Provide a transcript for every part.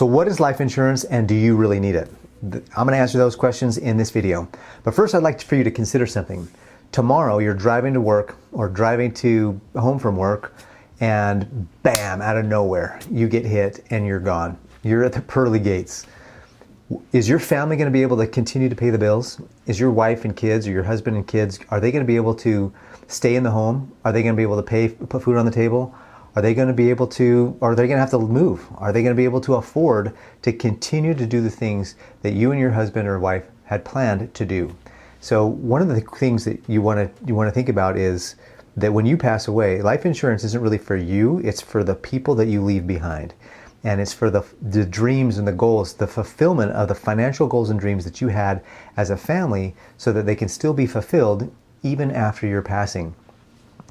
So what is life insurance and do you really need it? I'm going to answer those questions in this video. But first I'd like for you to consider something. Tomorrow you're driving to work or driving to home from work and bam, out of nowhere, you get hit and you're gone. You're at the pearly gates. Is your family going to be able to continue to pay the bills? Is your wife and kids or your husband and kids, are they going to be able to stay in the home? Are they going to be able to put food on the table? Are they going to be able to, or are they going to have to move? Are they going to be able to afford to continue to do the things that you and your husband or wife had planned to do? So one of the things that you want to think about is that when you pass away, life insurance isn't really for you, it's for the people that you leave behind. And it's for the dreams and the goals, the fulfillment of the financial goals and dreams that you had as a family so that they can still be fulfilled even after your passing.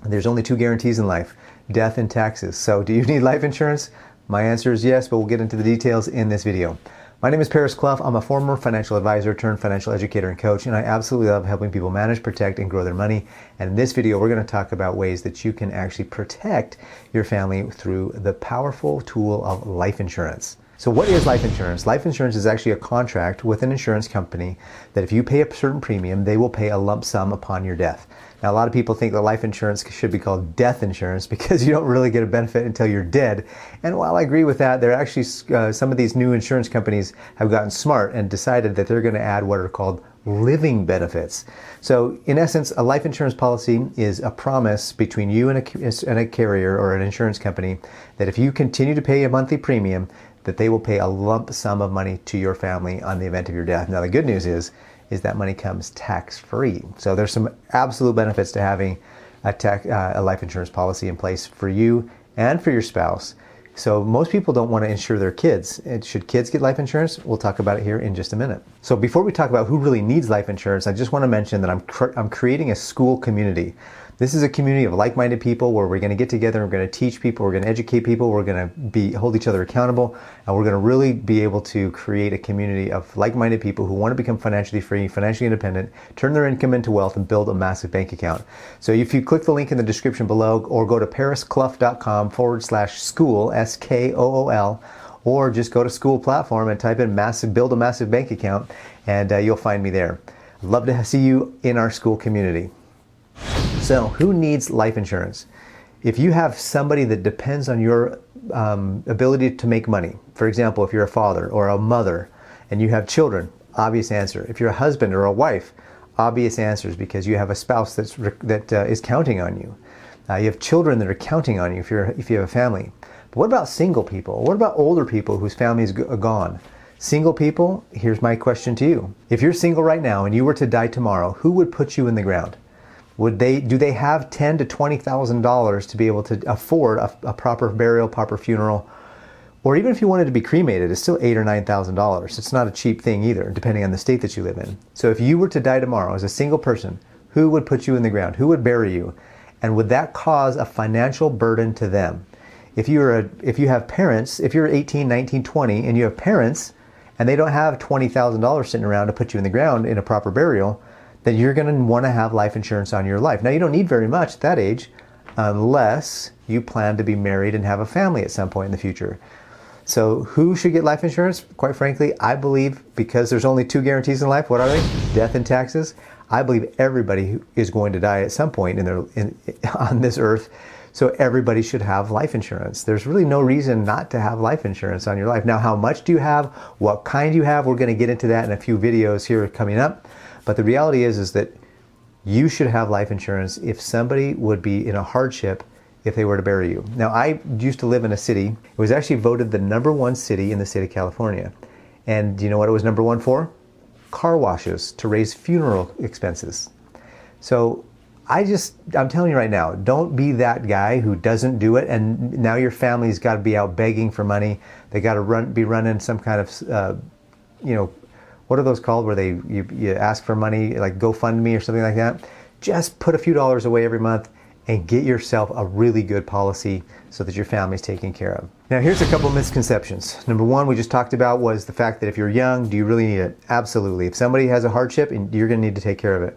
There's only two guarantees in life, death and taxes. So do you need life insurance? My answer is yes, but we'll get into the details in this video. My name is Cluff. I'm a former financial advisor turned financial educator and coach, and I absolutely love helping people manage, protect, and grow their money. And in this video, we're going to talk about ways that you can actually protect your family through the powerful tool of life insurance. So what is life insurance? Life insurance is actually a contract with an insurance company that if you pay a certain premium, they will pay a lump sum upon your death. Now, a lot of people think that life insurance should be called death insurance because you don't really get a benefit until you're dead. And while I agree with that, there are actually some of these new insurance companies have gotten smart and decided that they're going to add what are called living benefits. So in essence, a life insurance policy is a promise between you and a carrier or an insurance company that if you continue to pay a monthly premium, that they will pay a lump sum of money to your family on the event of your death. Now, the good news is that money comes tax-free. So there's some absolute benefits to having a life insurance policy in place for you and for your spouse. So most people don't want to insure their kids. Should kids get life insurance? We'll talk about it here in just a minute. So before we talk about who really needs life insurance, I just want to mention that I'm creating a SKOOL community. This is a community of like-minded people where we're going to get together, we're going to teach people, we're going to educate people, we're going to hold each other accountable, and we're going to really be able to create a community of like-minded people who want to become financially free, financially independent, turn their income into wealth, and build a massive bank account. So if you click the link in the description below or go to pariscluff.com/SKOOL, SKOOL, or just go to SKOOL platform and type in build a massive bank account, and you'll find me there. I'd love to see you in our SKOOL community. So who needs life insurance? If you have somebody that depends on your ability to make money, for example, if you're a father or a mother and you have children, obvious answer. If you're a husband or a wife, obvious answers because you have a spouse that is counting on you. You have children that are counting on you if you have a family. But what about single people? What about older people whose families are gone? Single people, here's my question to you. If you're single right now and you were to die tomorrow, who would put you in the ground? Do they have $10,000 to $20,000 to be able to afford a proper burial, proper funeral? Or even if you wanted to be cremated, it's still $8,000 or $9,000. It's not a cheap thing either, depending on the state that you live in. So if you were to die tomorrow as a single person, who would put you in the ground? Who would bury you? And would that cause a financial burden to them? If you have parents, if you're 18, 19, 20, and you have parents, and they don't have $20,000 sitting around to put you in the ground in a proper burial, then you're going to want to have life insurance on your life. Now, you don't need very much at that age unless you plan to be married and have a family at some point in the future. So who should get life insurance? Quite frankly, I believe because there's only two guarantees in life. What are they? Death and taxes. I believe everybody is going to die at some point on this earth. So everybody should have life insurance. There's really no reason not to have life insurance on your life. Now, how much do you have? What kind do you have? We're going to get into that in a few videos here coming up. But the reality is that you should have life insurance if somebody would be in a hardship if they were to bury you. Now, I used to live in a city. It was actually voted the #1 city in the state of California. And do you know what it was #1 for? Car washes to raise funeral expenses. So I'm telling you right now, don't be that guy who doesn't do it and now your family's got to be out begging for money. They got to be running some kind of, what are those called where you ask for money, like GoFundMe or something like that? Just put a few dollars away every month and get yourself a really good policy so that your family's taken care of. Now, here's a couple misconceptions. Number one, we just talked about was the fact that if you're young, do you really need it? Absolutely. If somebody has a hardship, you're going to need to take care of it.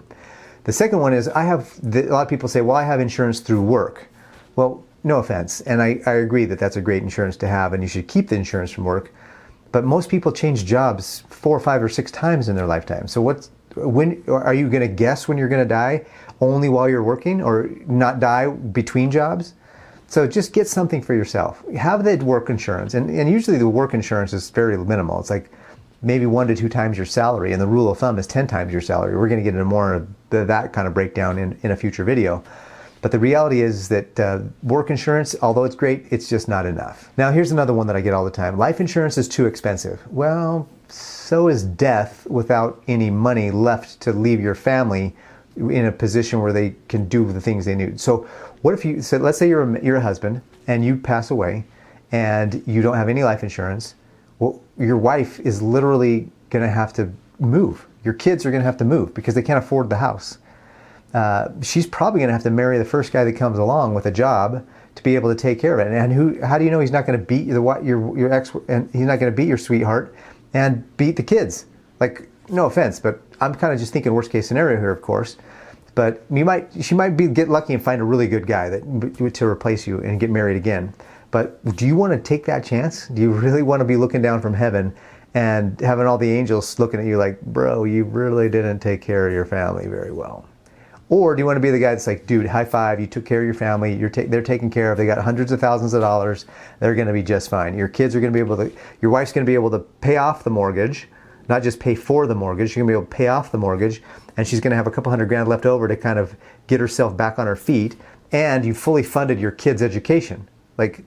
The second one is a lot of people say, well, I have insurance through work. Well, no offense. And I agree that that's a great insurance to have and you should keep the insurance from work. But most people change jobs 4 or 5 or 6 times in their lifetime. So when are you going to guess when you're going to die only while you're working, or not die between jobs? So just get something for yourself. Have the work insurance, and usually the work insurance is very minimal. It's like maybe 1 to 2 times your salary, and the rule of thumb is 10 times your salary. We're going to get into more of that kind of breakdown in a future video. But the reality is that work insurance, although it's great, it's just not enough. Now here's another one that I get all the time. Life insurance is too expensive. Well, so is death without any money left to leave your family in a position where they can do the things they need. So what if you, so let's say you're a husband and you pass away and you don't have any life insurance. Well, your wife is literally going to have to move. Your kids are going to have to move because they can't afford the house. She's probably going to have to marry the first guy that comes along with a job to be able to take care of it. And how do you know he's not going to beat your ex, and he's not going to beat your sweetheart and beat the kids? Like, no offense, but I'm kind of just thinking worst case scenario here, of course. But she might get lucky and find a really good guy to replace you and get married again. But do you want to take that chance? Do you really want to be looking down from heaven and having all the angels looking at you like, bro, you really didn't take care of your family very well? Or do you want to be the guy that's like, dude, high five, you took care of your family, they're taken care of, they got hundreds of thousands of dollars, they're going to be just fine. Your kids are going to be able to, your wife's going to be able to pay off the mortgage, not just pay for the mortgage, she's going to be able to pay off the mortgage, and she's going to have a couple $100,000 left over to kind of get herself back on her feet, and you fully funded your kids' education. Like,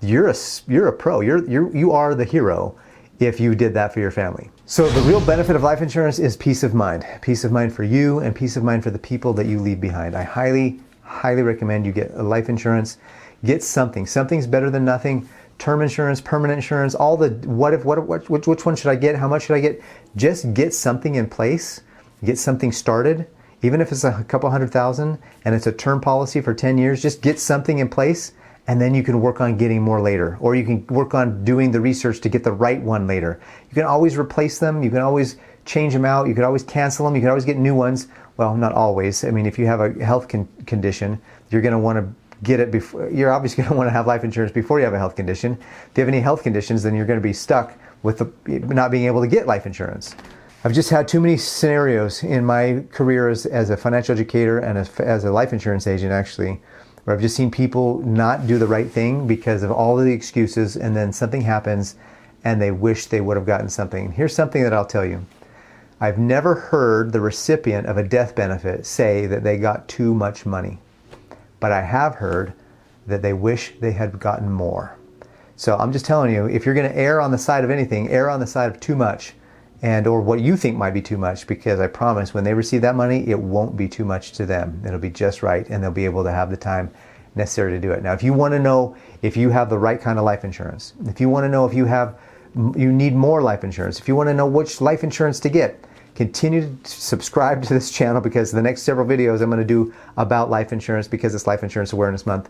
you're a pro, you are the hero if you did that for your family. So the real benefit of life insurance is peace of mind. Peace of mind for you and peace of mind for the people that you leave behind. I highly, highly recommend you get a life insurance. Get something. Something's better than nothing. Term insurance, permanent insurance, all the which one should I get? How much should I get? Just get something in place. Get something started. Even if it's a couple $100,000 and it's a term policy for 10 years, just get something in place. And then you can work on getting more later, or you can work on doing the research to get the right one later. You can always replace them, you can always change them out, you can always cancel them, you can always get new ones. Well, not always. I mean, if you have a health condition, you're going to want to get it before, you're obviously going to want to have life insurance before you have a health condition. If you have any health conditions, then you're going to be stuck with not being able to get life insurance. I've just had too many scenarios in my career as a financial educator and as a life insurance agent, actually, where I've just seen people not do the right thing because of all of the excuses, and then something happens and they wish they would have gotten something. Here's something that I'll tell you. I've never heard the recipient of a death benefit say that they got too much money, but I have heard that they wish they had gotten more. So I'm just telling you, if you're going to err on the side of anything, err on the side of too much, or what you think might be too much, because I promise when they receive that money, it won't be too much to them. It'll be just right, and they'll be able to have the time necessary to do it. Now, if you want to know if you have the right kind of life insurance, if you want to know if you need more life insurance, if you want to know which life insurance to get, continue to subscribe to this channel, because the next several videos I'm going to do about life insurance, because it's Life Insurance Awareness Month.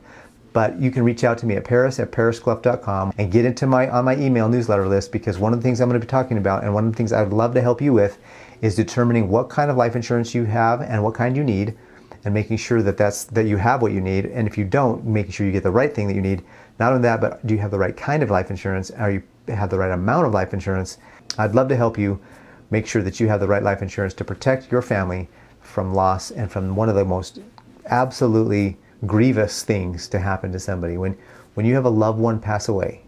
But you can reach out to me at paris@pariscluff.com and get into on my email newsletter list, because one of the things I'm going to be talking about, and one of the things I'd love to help you with, is determining what kind of life insurance you have and what kind you need, and making sure that you have what you need. And if you don't, making sure you get the right thing that you need. Not only that, but do you have the right kind of life insurance? Are you have the right amount of life insurance? I'd love to help you make sure that you have the right life insurance to protect your family from loss and from one of the most absolutely grievous things to happen to somebody. When you have a loved one pass away,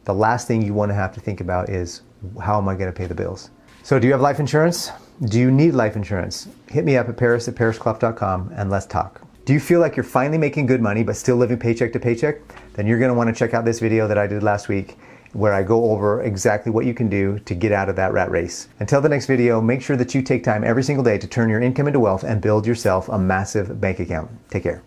the last thing you want to have to think about is, how am I going to pay the bills? So do you have life insurance? Do you need life insurance? Hit me up at paris@pariscluff.com and let's talk. Do you feel like you're finally making good money but still living paycheck to paycheck? Then you're going to want to check out this video that I did last week, where I go over exactly what you can do to get out of that rat race. Until the next video, make sure that you take time every single day to turn your income into wealth and build yourself a massive bank account. Take care.